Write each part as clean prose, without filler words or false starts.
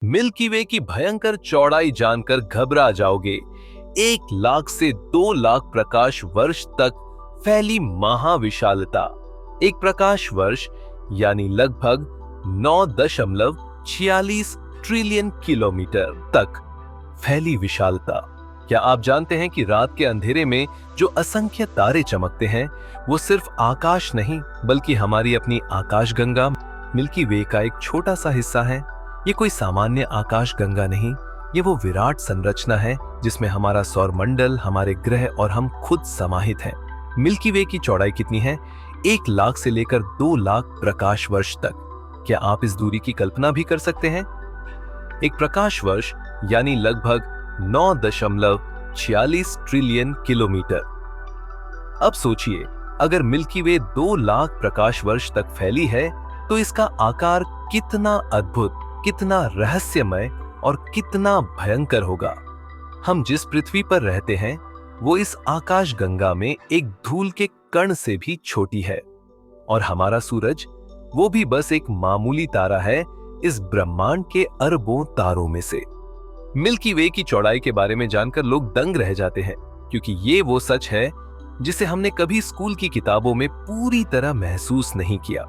Milky वे की भयंकर चौड़ाई जानकर घबरा जाओगे। 1 लाख से 2 लाख प्रकाश वर्ष तक फैली महाविशालता। एक प्रकाश वर्ष यानी लगभग 9.46 ट्रिलियन किलोमीटर तक फैली विशालता। क्या आप जानते हैं कि रात के अंधेरे में जो असंख्य तारे चमकते हैं वो सिर्फ आकाश नहीं बल्कि हमारी अपनी आकाशगंगा मिल्की वे का एक छोटा सा हिस्सा है। ये कोई सामान्य आकाशगंगा नहीं, ये वो विराट संरचना है जिसमें हमारा सौरमंडल, हमारे ग्रह और हम खुद समाहित हैं। मिल्की वे की चौड़ाई कितनी है? 1 लाख से लेकर 2 लाख प्रकाश वर्ष तक। क्या आप इस दूरी की कल्पना भी कर सकते हैं? एक प्रकाश वर्ष यानी लगभग 9.46 ट्रिलियन किलोमीटर। अब सोचिए, अगर मिल्की वे 2 लाख प्रकाश वर्ष तक फैली है तो इसका आकार कितना अद्भुत, कितना रहस्यमय और कितना भयंकर होगा। हम जिस पृथ्वी पर रहते हैं वो इस आकाशगंगा में एक धूल के कण से भी छोटी है और हमारा सूरज वो भी बस एक मामूली तारा है इस ब्रह्मांड के अरबों तारों में से। मिल्की वे की चौड़ाई के बारे में जानकर लोग दंग रह जाते हैं, क्योंकि ये वो सच है जिसे हमने कभी स्कूल की किताबों में पूरी तरह महसूस नहीं किया।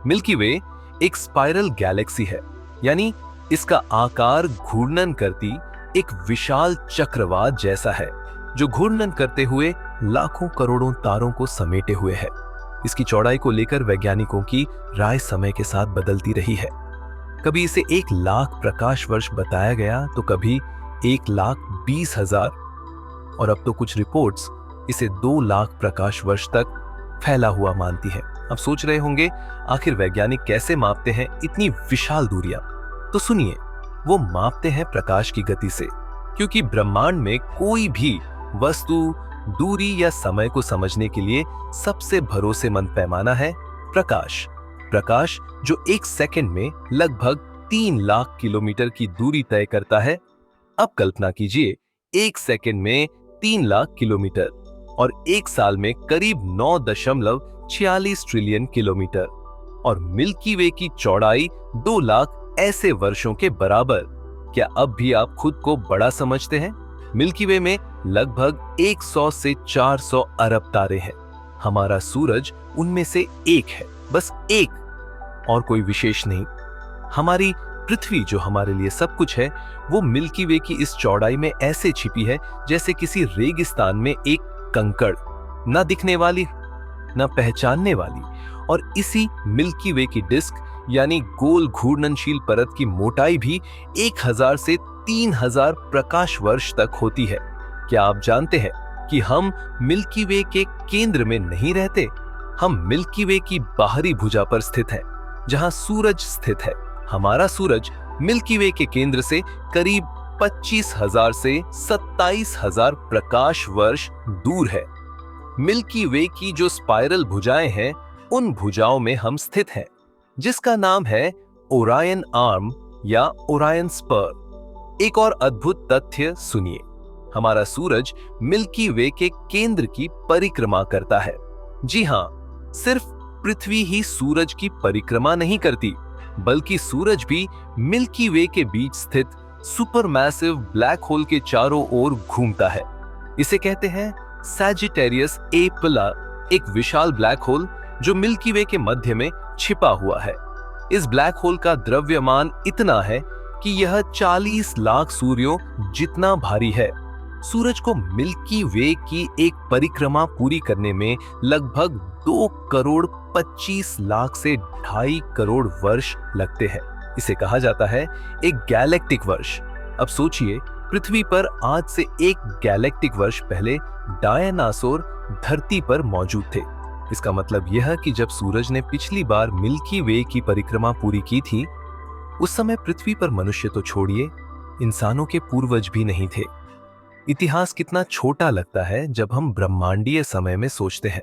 मिल्की वे एक स्पाइरल गैलेक्सी है, यानी इसका आकार घूर्णन करती एक विशाल चक्रवात जैसा है जो घूर्णन करते हुए लाखों करोड़ों तारों को समेटे हुए है। इसकी चौड़ाई को लेकर वैज्ञानिकों की राय समय के साथ बदलती रही है। कभी इसे 1 लाख प्रकाश वर्ष बताया गया तो कभी 1,20,000 और अब तो कुछ रिपोर्ट्स इसे 2 लाख प्रकाश वर्ष तक फैला हुआ मानती है। अब सोच रहे होंगे आखिर वैज्ञानिक कैसे मापते हैं इतनी विशाल दूरियां? तो सुनिए, वो मापते हैं प्रकाश की गति से, क्योंकि ब्रह्मांड में कोई भी वस्तु दूरी या समय को समझने के लिए सबसे भरोसेमंद पैमाना है प्रकाश। प्रकाश जो 1 सेकंड में लगभग 3 लाख किलोमीटर की दूरी तय करता है। अब कल्पना कीजिए, 1 सेकंड में 3 लाख किलोमीटर और 1 साल में करीब 9.46 ट्रिलियन किलोमीटर, और मिल्की वे की चौड़ाई 2 लाख ऐसे वर्षों के बराबर। क्या अब भी आप खुद को बड़ा समझते हैं? मिल्की वे में लगभग 100 से 400 अरब तारे हैं। हमारा सूरज उनमें से एक है, बस एक, और कोई विशेष नहीं। हमारी पृथ्वी जो हमारे लिए सब कुछ है वो मिल्की वे की इस चौड़ाई में ऐसे छिपी है जैसे किसी रेगिस्तान में एक कंकड़, ना दिखने वाली ना पहचानने वाली। और इसी मिल्की वे की डिस्क यानी गोल घूर्णनशील परत की मोटाई भी 1000 से 3000 प्रकाश वर्ष तक होती है। क्या आप जानते हैं कि हम मिल्की वे के केंद्र में नहीं रहते? हम मिल्की वे की बाहरी भुजा पर स्थित हैं, जहां सूरज स्थित है। हमारा सूरज मिल्की वे के केंद्र से करीब 25,000 से 27,000 प्रकाश वर्ष दूर है। मिल्की वे की जो स्पाइरल भुजाएं हैं उन भुजाओं में हम स्थित हैं, जिसका नाम है ओरायन आर्म या ओरायन स्पर। एक और अद्भुत तथ्य सुनिए, हमारा सूरज मिल्की वे के केंद्र की परिक्रमा करता है। जी हां, सिर्फ पृथ्वी ही सूरज की परिक्रमा नहीं करती, बल्कि सूरज भी मिल्की वे के बीच स्थित सुपरमैसिव ब्लैक होल के चारों ओर घूमता है। इसे कहते हैं सैजिटेरियस ए पिलर, एक विशाल ब्लैक होल जो मिल्की वे के मध्य में छिपा हुआ है। इस ब्लैक होल का द्रव्यमान इतना है कि यह 40 लाख सूर्यों जितना भारी है। सूरज को मिल्की वे की एक परिक्रमा पूरी करने में लगभग 2 करोड़ 25 लाख से 2.5 करोड़ वर्ष लगते हैं। इसे कहा जाता है एक गैलेक्टिक वर्ष। अब सोचिए, पृथ्वी पर आज से एक गैलेक्टिक वर्ष पहले डायनासोर धरती पर मौजूद थे। इसका मतलब यह कि जब सूरज ने पिछली बार मिल्की वे की परिक्रमा पूरी की थी, उस समय पृथ्वी पर मनुष्य तो छोड़िए, इंसानों के पूर्वज भी नहीं थे। इतिहास कितना छोटा लगता है जब हम ब्रह्मांडीय समय में सोचते हैं।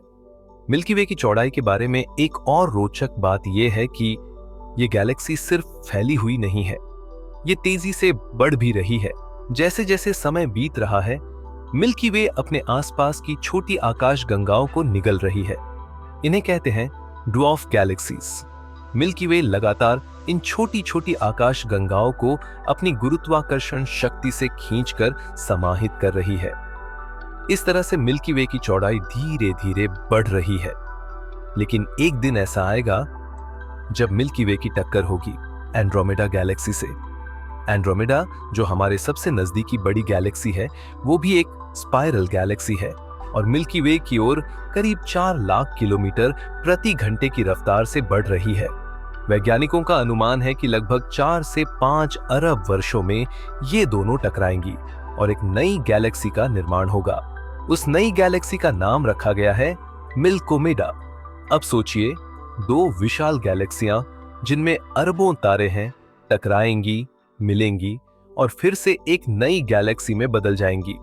मिल्की वे की चौड़ाई के बारे में एक और रोचक बात यह है कि यह गैलेक्सी सिर्फ फैली हुई नहीं है, ये तेजी से बढ़ भी रही है। जैसे जैसे समय बीत रहा है, मिल्की वे अपने आसपास की छोटी आकाश गंगाओं को निगल रही है। इन्हें कहते हैं ड्वार्फ गैलेक्सीज। मिल्की वे लगातार इन छोटी छोटी आकाश गंगाओं को अपनी गुरुत्वाकर्षण शक्ति से खींचकर समाहित कर रही है। इस तरह से मिल्की वे की चौड़ाई धीरे धीरे बढ़ रही है। लेकिन एक दिन ऐसा आएगा जब मिल्की वे की टक्कर होगी एंड्रोमेडा गैलेक्सी से। एंड्रोमेडा, जो हमारे सबसे नजदीकी बड़ी गैलेक्सी है, वो भी एक स्पाइरल गैलेक्सी है और मिल्की वे की ओर करीब 4 लाख किलोमीटर प्रति घंटे की रफ्तार से बढ़ रही है। वैज्ञानिकों का अनुमान है कि लगभग 4 से 5 अरब वर्षों में ये दोनों टकराएंगी और एक नई गैलेक्सी का निर्माण होगा। उस नई गैलेक्सी का नाम रखा गया है मिल्कोमेडा। अब सोचिए, 2 विशाल गैलेक्सियां जिनमें अरबों तारे हैं टकराएंगी, मिलेंगी और फिर से एक नई गैलेक्सी में बदल जाएंगी।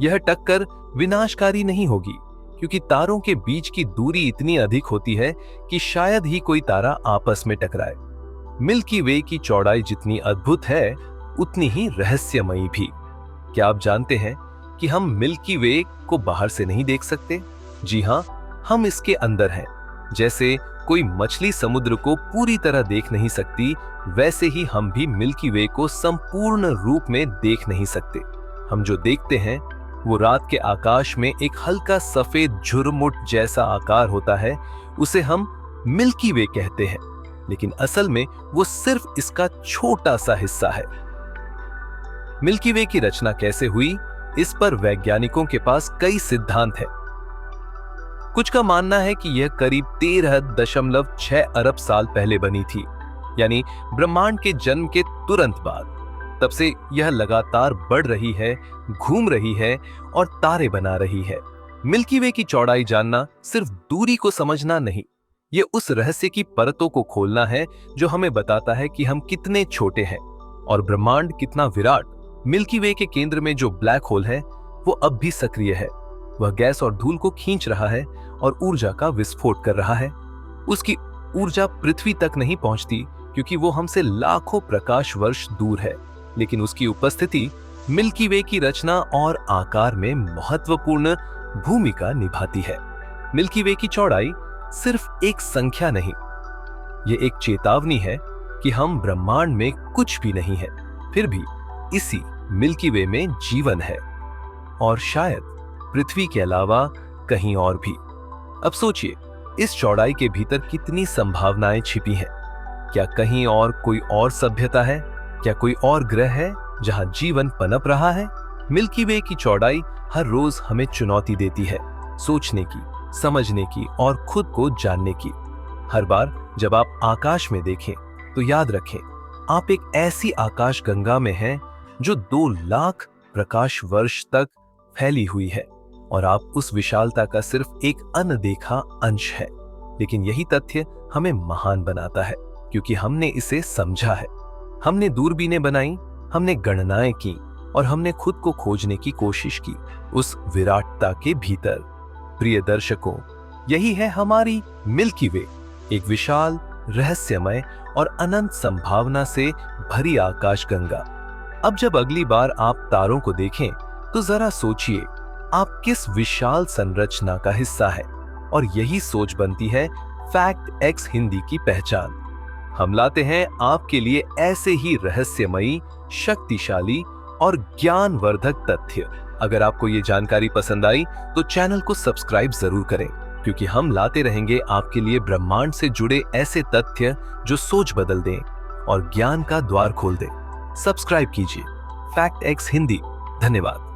यह टक्कर विनाशकारी नहीं होगी, क्योंकि तारों के बीच की दूरी इतनी अधिक होती है कि शायद ही कोई तारा आपस में टकराए। मिल्की वे की चौड़ाई जितनी अद्भुत है, उतनी ही रहस्यमयी भी। क्या आप जानते हैं कि हम मिल्की वे को बाहर से नहीं देख सकते? जी हां, हम इसके अंदर हैं। जैसे कोई मछली समुद्र को पूरी तरह देख नहीं सकती, वैसे ही हम भी मिल्की वे को संपूर्ण रूप में देख नहीं सकते। हम जो देखते हैं वो रात के आकाश में एक हल्का सफेद झुरमुट जैसा आकार होता है, उसे हम मिल्की वे कहते हैं, लेकिन असल में वो सिर्फ इसका छोटा सा हिस्सा है। मिल्की वे की रचना कैसे हुई, इस पर वैज्ञानिकों के पास कई सिद्धांत हैं। कुछ का मानना है कि यह करीब 13.6 अरब साल पहले बनी थी, यानी ब्रह्मांड के जन्म के तुरंत बाद। तब से यह लगातार बढ़ रही है, घूम रही है और तारे बना रही है। मिल्की वे की चौड़ाई जानना सिर्फ दूरी को समझना नहीं, ये उस रहस्य की परतों को खोलना है जो हमें बताता है कि हम कितने छोटे हैं और ब्रह्मांड कितना विराट। मिल्की वे के केंद्र में जो ब्लैक होल है, वो अब भी सक्रिय है। वह गैस और धूल को खींच रहा है और ऊर्जा का विस्फोट कर रहा है। उसकी ऊर्जा पृथ्वी तक नहीं पहुंचती, क्योंकि वो हमसे लाखों प्रकाश वर्ष दूर है, लेकिन उसकी उपस्थिति मिल्की वे की रचना और आकार में महत्वपूर्ण भूमिका निभाती है। मिल्की वे की चौड़ाई सिर्फ एक संख्या नहीं, ये एक चेतावनी है कि हम ब्रह्मांड में कुछ भी नहीं है, फिर भी इसी मिल्की वे में जीवन है, और शायद पृथ्वी के अलावा कहीं और भी। अब सोचिए, इस चौड़ाई के भीतर कितनी संभावनाएं छिपी हैं। क्या कहीं और कोई और सभ्यता है? क्या कोई और ग्रह है जहां जीवन पनप रहा है? मिल्की वे की चौड़ाई हर रोज हमें चुनौती देती है, सोचने की, समझने की और खुद को जानने की। हर बार जब आप आकाश में देखें तो याद रखें, आप एक ऐसी आकाश गंगा में हैं जो 2 लाख प्रकाश वर्ष तक फैली हुई है, और आप उस विशालता का सिर्फ एक अनदेखा अंश है। लेकिन यही तथ्य हमें महान बनाता है, क्योंकि हमने इसे समझा है। हमने दूरबीनें बनाई, हमने गणनाएं की और हमने खुद को खोजने की कोशिश की उस विराटता के भीतर। प्रिय दर्शकों, यही है हमारी मिल्की वे, एक विशाल, रहस्यमय और अनंत संभावना से भरी आकाशगंगा। अब जब अगली बार आप तारों को देखें तो जरा सोचिए, आप किस विशाल संरचना का हिस्सा है, और यही सोच बनती है फैक्ट एक्स हिंदी की पहचान। हम लाते हैं आपके लिए ऐसे ही रहस्यमयी, शक्तिशाली और ज्ञानवर्धक तथ्य। अगर आपको ये जानकारी पसंद आई तो चैनल को सब्सक्राइब जरूर करें, क्योंकि हम लाते रहेंगे आपके लिए ब्रह्मांड से जुड़े ऐसे तथ्य जो सोच बदल दें और ज्ञान का द्वार खोल दें। सब्सक्राइब कीजिए फैक्ट एक्स हिंदी। धन्यवाद।